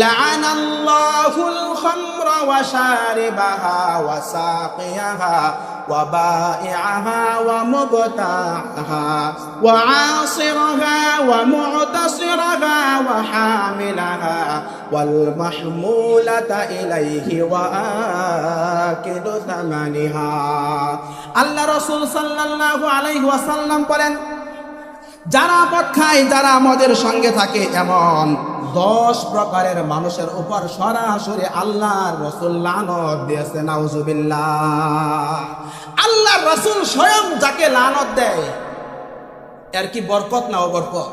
লাআনাল্লাহুল খামরা ওয়া শারিবাহা ওয়া সাকিয়াহা ওয়া বাইআহা ওয়া মুবতাআহা ওয়া আসিরাহা ওয়া মু'তাসিরাহা ওয়া হামিলাহা ওয়াল মাহমুলাতা ইলাইহি ওয়া আকিলু সামানিহা। আল্লাহ রাসূল সাল্লাল্লাহু আলাইহি ওয়াসাল্লাম বলেন, যারা মদ খায়, যারা মদের সঙ্গে থাকে, এমন 10 প্রকারের মানুষের উপর সরাসরি আল্লাহর রাসূল লানত দিয়েছে। নাউজুবিল্লাহ। আল্লাহর রাসূল স্বয়ং যাকে লানত দেয়, এর কি বরকত না অবরকত?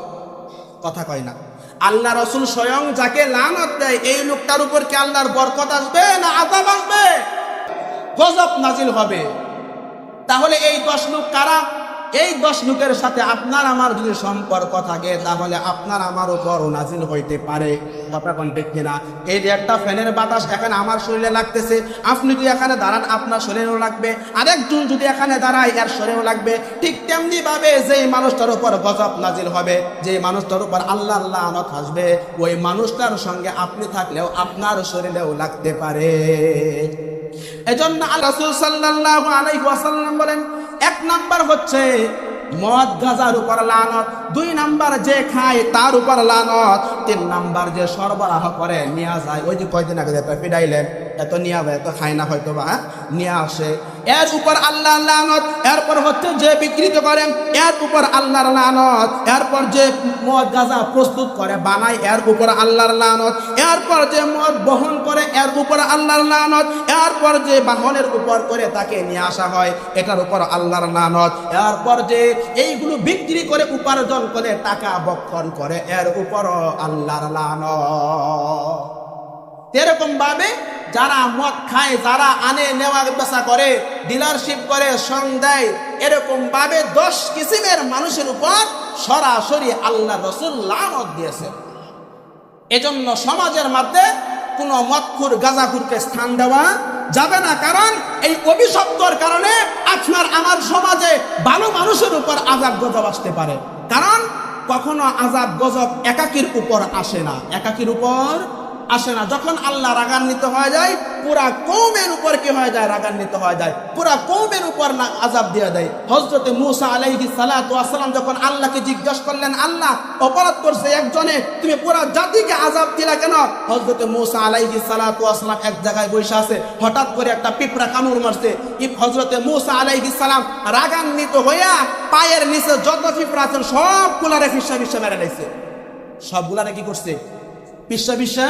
কথা কয় না। আল্লাহ রাসূল স্বয়ং যাকে লানত দেয়, এই লোকটার উপর কি আল্লাহর বরকত আসবে না আযাব আসবে? গজব নাজিল হবে। তাহলে এই 10 লোক কারা? এই 10 লোকের সাথে আপনার আমার যদি সম্পর্ক থাকে, তাহলে আপনার আমার উপরও নাজিল হইতে পারে। কথা কোন ঠিক কিনা? এই যে একটা ফ্যানের বাতাস এখানে আমার শরীরে লাগতেছে, আপনি যদি এখানে দাঁড়ান আপনার শরীরেও লাগবে, আরেকজন যদি এখানে দাঁড়ায় এর শরীরেও লাগবে। ঠিক তেমনি ভাবে যেই মানুষটার উপর গজব নাজিল হবে, যেই মানুষটার উপর আল্লাহ লানত আসবে, ওই মানুষটার সঙ্গে আপনি থাকলেও আপনার শরীরেও লাগতে পারে। এজন্য আল্লাহ রাসূল সাল্লাল্লাহু আলাইহি ওয়াসাল্লাম বলেন, 1 নাম্বার হচ্ছে মদ গাঁজার উপর লানত, 2 নাম্বার যে খায় তার উপর লানত, 3 নাম্বার যে সরবরাহ করে নিয়ে যায়, ওই যে কয়দিন আগে পিডাইলেন, এত নিয়ে যায়, এত খায় না হয়তো বা নিয়ে আসে, এর উপর আল্লাহর লানত। এরপর হচ্ছে যে বিকৃত করে, এর উপর আল্লাহর লানত। এরপর যে মদ গাঁজা প্রস্তুত করে বানায়, এর উপর আল্লাহর লানত। এরপর যে মদ বহন করে, এর উপর আল্লাহর লানত। এরপর যে বাহনের উপর করে তাকে নিয়ে আসা হয়, এটার উপর আল্লাহর লানত। এরপর যে এইগুলো বিক্রি করে উপার্জন করে টাকা বক্ষণ করে, এর উপরও আল্লাহর লানত। এরকম ভাবে যারা মদ খায়, যারা আনে নেওয়া বেচা করে, ডিলারশিপ করে, সং দেয়, এরকম ভাবে 10 কিসিমের মানুষের উপর সরাসরি আল্লাহ রাসূল লানত দিয়েছে। এজন্য সমাজের মধ্যে কোনো মদখুর গাঁজাখুরকে স্থান দেওয়া যাবে না, কারণ এই অভিশপ্তর কারণে আপনার আমার সমাজে ভালো মানুষের উপর আযাব গজব আসতে পারে। কারণ কখনো আযাব গজব একাকির উপর আসে না, একাকির উপর আসে না। যখন আল্লাহ রাগান্বিত হয়ে যায়, পুরা কওমের উপর কি হয়ে যায়? রাগান্বিত হয়ে যায়, পুরা কওমের উপর না আযাব দিয়ে দেয়। হযরতে মূসা আলাইহিস সালাতু ওয়াস সালাম যখন আল্লাহকে জিজ্ঞাসা করলেন, আল্লাহ অপরাধ করছে একজনে, তুমি পুরা জাতিকে আযাব দিলা কেন? হযরতে মূসা আলাইহিস সালাতু ওয়াস সালাম এক জায়গায় বসে আছে, হঠাৎ করে একটা পিঁপড়া কামড় মারছে। হযরতে মূসা আলাইহিস সালাম রাগান্বিত হইয়া পায়ের নিচে যত পিঁপড়া আছে সবগুলারে ফিসা ফিসা মেরে দিয়েছে। সবগুলারে কি করছে? পিসা পিসা